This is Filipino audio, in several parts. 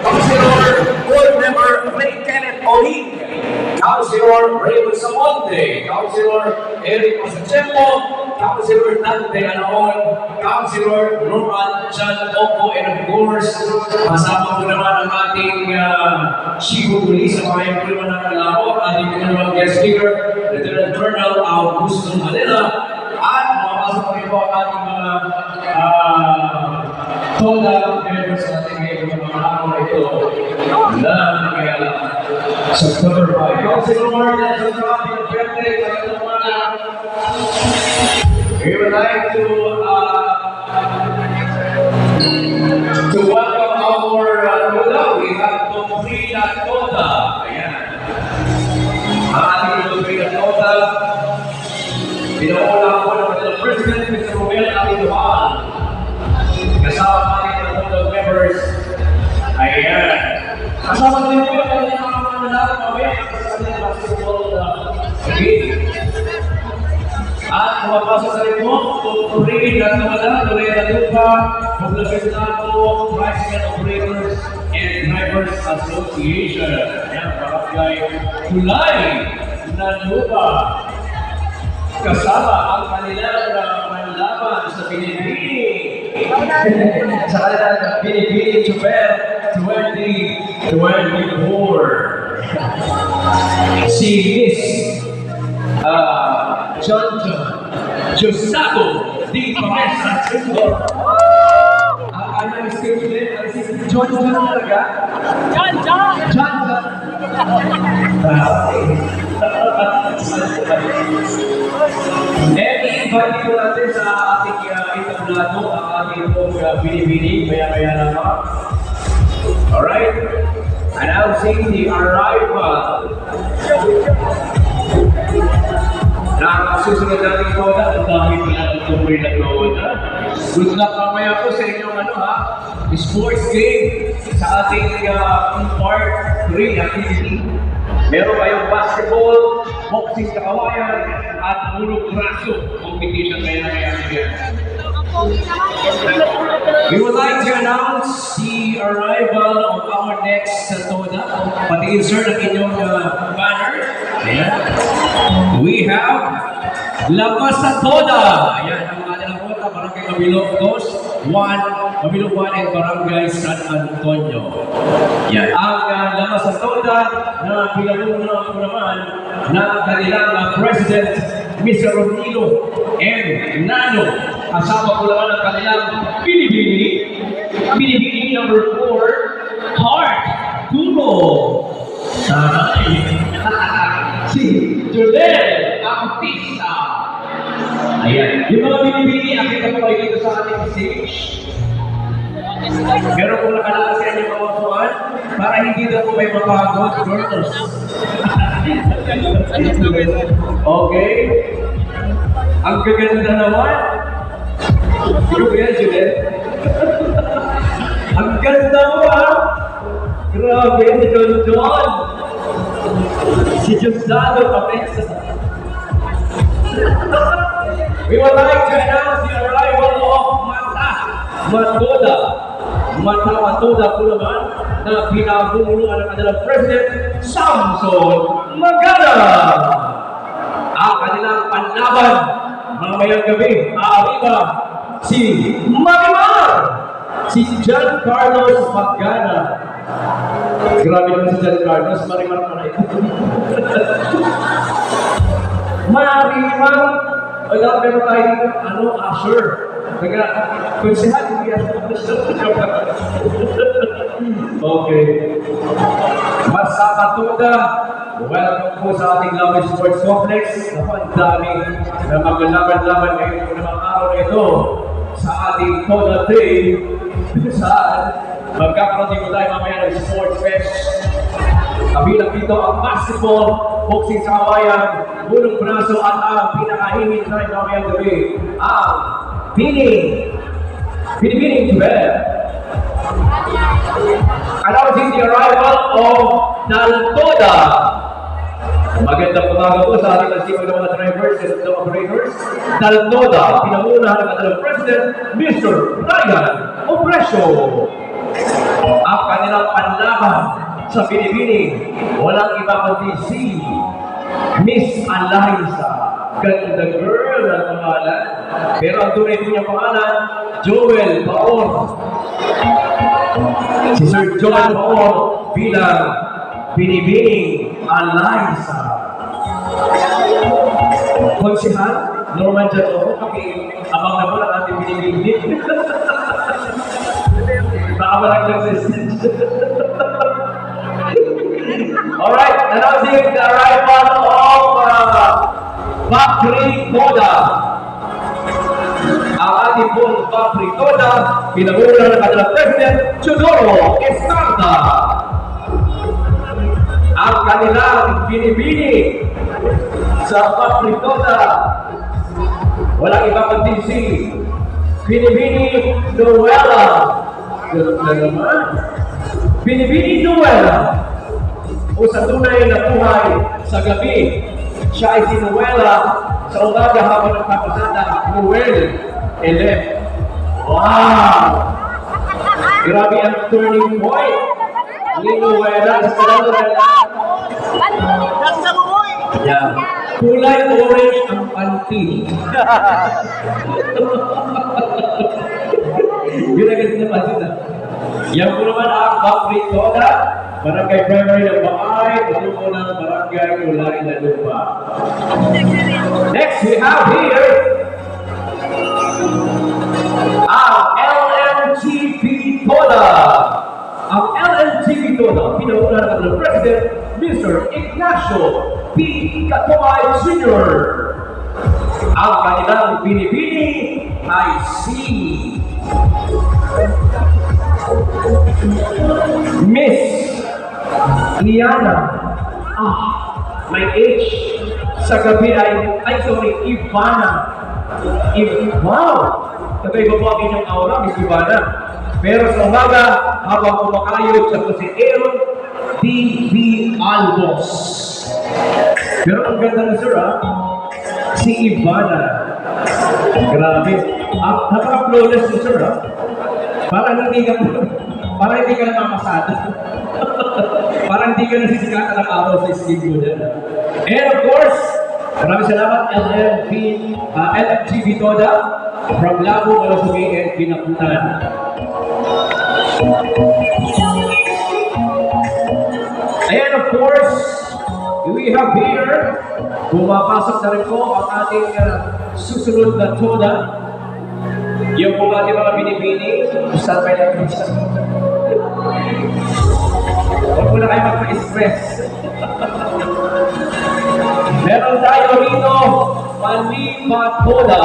Councilor Board Member Ray Kenneth Oling, Councilor Raymond Samonte, Councilor Eric Masachempo, Councilor Dante Anaon, Councilor Norman John Opo, and of course, kasama ko naman ang ating Chico Police sa mga yung naman ng Kalao, ating pinamang guest speaker, Lieutenant Colonel Augusto Manila, at makapasok ko rin po ang ating mga toda members natin ngayon ng mga araw na ito na nangyayala sa October 5. Councilor Martin, sa traffic and birthday, sa ito mga we would like to welcome our Toda. We have Tomrina Toda. Ayan. Ang ating Tomrina Toda, pinaulang po ng kanilang President, Mr. Romel Abiduhan. Kasama natin ang board members. Ayan. Kasama din po yung kanilang mga manlalaki mamaya sa kanilang basketball game. At kumapasok sa rin mo, Tuturin na Tumada, Turin na Tupa, Poblacion Nato, Tricycle Operators and Drivers Association. Ayan, Barangay Kulay na Tupa. Kasama ang kanilang manlaban sa Pinipili. Sa kanilang Pinipili Chuper 2024. Si Miss John Josato di Pamesa Singapore. Ano yung schedule din? John talaga? John! I-invite ko natin sa ating itablado ang ating pong binibini, maya-maya naman. Alright? Announcing the arrival na susunod natin Toda. Ang dami pala ng tuloy na Toda. Good luck mamaya po sa inyong sports game sa ating part 3 activity. Meron kayong basketball, boxing kakawayan, at puro braso competition kaya we would like to announce the arrival of our next Toda. Pati-insert ang inyong banner. Ayan. We have Lapas sa Toda. Ayan, ang mga nilang kota, Barangay Mabilog 2, 1, Mabilupan and Barangay San Antonio. Yan. Ang lamas sa toda na pinamunuan ko naman na kanilang President Mr. Rodrigo M. Nano. Kasama ko naman ang kanilang Binibini number 4, Heart Kumo. Si Jolel Bautista. Ayan. Yung mga binibini, akita ko kayo dito sa ating stage. Pero kung nakalala sa inyo mga kuwan, para hindi daw po may mapagod, girls. Okay? Ang gaganda naman. Sino ba yan, Juliet? Ang ganda mo, ha? Grabe, si Don John. Si Diosdado Papesa. We would like to announce the arrival of Matoda po naman na pinabumunuan ng kanilang President Samson Magana. Ang kanilang panlaban mamayang gabi, arriba si Marimar, si John Carlos Magana. Grabe naman si John Carlos, Marimar pa na ito. Marimar, alam pero tayo dito, Asher. Kaya, konsehan, hindi okay. Masakatuda, welcome po sa ating Love Sports Complex. Ang dami na maglaban-laban ngayon po namang araw na ito sa ating Toda Day. Saan magkakaroon din tayo mamaya ng Sports Fest. Kabilang dito ang basketball, boxing sa kawayan, bulong braso at ang pinakahimik na mamayang gabi, ang Binibining 12. Announcing the arrival of Daltoda. Magandang umaga po sa ating nasipag ng mga drivers and the operators. Daltoda, pinamunahan ng kanilang President, Mr. Ryan Opresio. Ang kanilang panlaban sa Binibining, walang iba kundi si Miss Eliza. Ganda girl ang pangalan. Pero ang tunay po niyang pangalan, Joel Baor. Si Sir Joel Baor bilang Binibining Eliza. Konsihan, Norman Jadoro, abang na po ang ating Binibining. Baka malang nag-session. Alright, announcing the arrival of Bakri Toda. Ang ating pong Bakri Toda, pinamunuan ng kanilang President, Chodoro Estrada. Ang kanilang Binibini sa Bakri Toda, walang iba kundi si Binibini Noela. Ganda naman. Binibini Noela. O sa tunay na buhay sa gabi, siya ay si Noela, sa umaga habang nagpapasada, Noel Elef. Wow! Grabe ang turning point ni Noela sa kanilang yeah. Kulay orange ang panty. Yun agad na pansin na. Yan po naman ang Bakri Toda, Barangay Primary ng Baay, patungo ng Barangay Ulay na Lupa. Next, we have here ang LNGP Toda. Ang LNGP Toda, pinaunahan ng President, Mr. Ignacio P. Katomay Sr. Ang kanilang Binibini ay si Miss Liana. May H. Sa gabi Ivana. Wow! Kakaiba po ang inyong aura, Miss Ivana. Pero sa umaga, habang kumakayod siya po si Aaron T.V. Albos. Pero ang ganda na sir, si Ivana. Grabe. Napaka-flawless ni sir, Parang hindi ka namamasada. Parang hindi ka nasisikatan ng araw sa skin mo dyan. And of course, maraming salamat LMGB Toda from Labo, Malasugay, and Pinakutan. And of course, we have here, pumapasok na rin po ang ating susunod na toda. Yung po ating mga binibini, saan kayo natin isa? Huwag mo na kayo magpa-stress. Meron tayo rito, Manipatoda.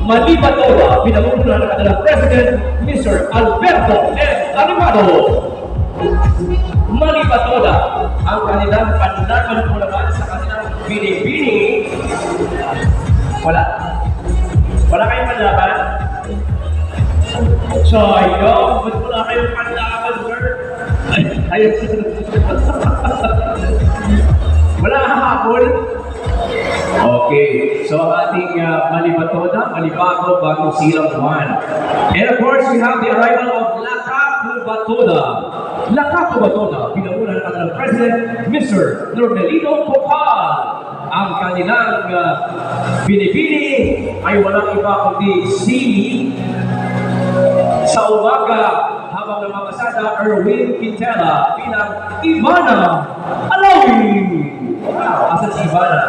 Manipatoda, pinamumunuan ng kanilang President, Mr. Alberto M. Animado. Manipatoda, ang kanilang pananampalataya sa kanilang binibini. Wala kayong panlaban? Sayang, ba't wala kayong panlaban, sir? Ayun. Wala hapon? Okay, so ang ating Manipatoda, Manibago, bagong silang buwan. And of course, we have the arrival of Lakapubatoda. Lakapubatoda, pinamuna ng kanilang President, Mr. Normelino Popal. Ang kanilang binibini ay walang iba kundi si sa umaga habang namamasada Erwin Quintela bilang Ivana Alawi. Wow, asan si Ivana?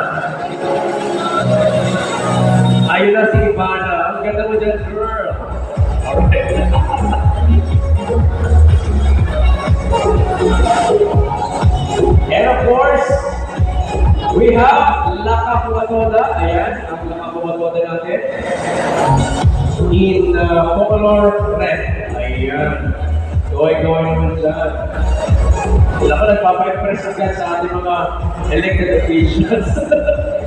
Ayun na si Ivana. Ang ganda mo dyan, girl. Alright. And of course, we have Lakapubatoda. Ayan, ang Lakapubatoda natin. In Pocolor Red. Ayan. Going naman dyan. Wala ko nagpapa-impress agad sa ating mga elected officials.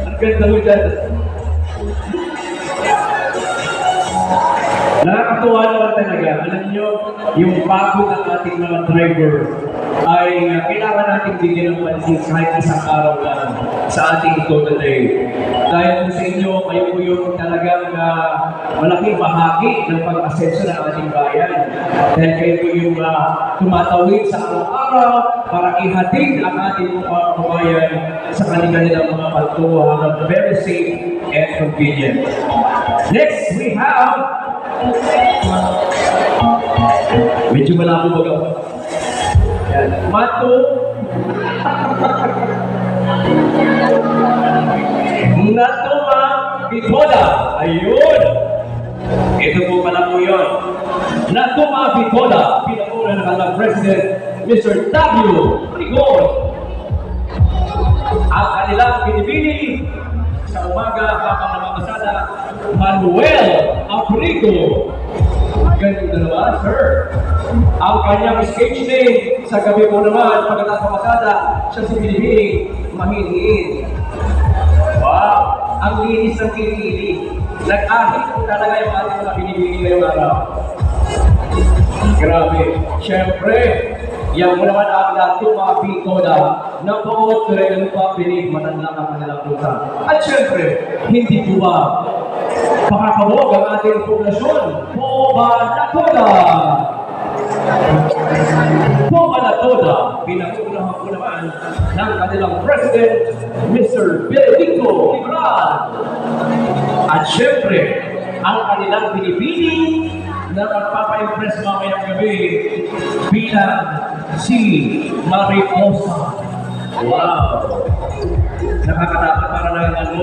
Ang ganda mo dyan. Nakakatuwa naman talaga. Alam nyo, yung pagod ng ating mga driver ay kailangan natin bigyan ng pansin kahit isang araw lang sa ating total day. Dahil po sa inyo, kayo po yung talagang malaking bahagi ng pag-asenso ng ating bayan. Dahil kayo po yung tumatawid sa araw-araw para ihatid ang ating mga kabayan sa kanilang mga pagtuwa ng very safe and convenient. Next, we have medyo malabo ba ako? Yan. Natuma Bitoda. Ayun. Ito po pala po yun. Natuma Bitoda. Pinamuna ng kanilang President, Mr. W. Rigon. Ang kanilang binibini sa umaga habang namamasada, Manuel Aprigo. Ganda naman, sir. Ang kanyang stage name sa gabi po naman, pagkatapos pamasada, siya si binibini, Mahingin. Wow! Ang linis ng pinili. Nag-ahit po talaga yung ating mga binibini ngayong araw. Grabe. Siyempre, yan mo naman ang Natuma Bitoda na po talagang papinig matanda ang kanilang pusa. At siyempre, hindi po ba makakawag ang ating poblasyon? Pobanatoda! Pobanatoda, pinag-unahan po naman ng kanilang President, Mr. Benedicto Libral. At siyempre, ang kanilang binibini na magpapa-impress mamayang gabi bilang si Mariposa. Wow! Nakakatakot para lang ang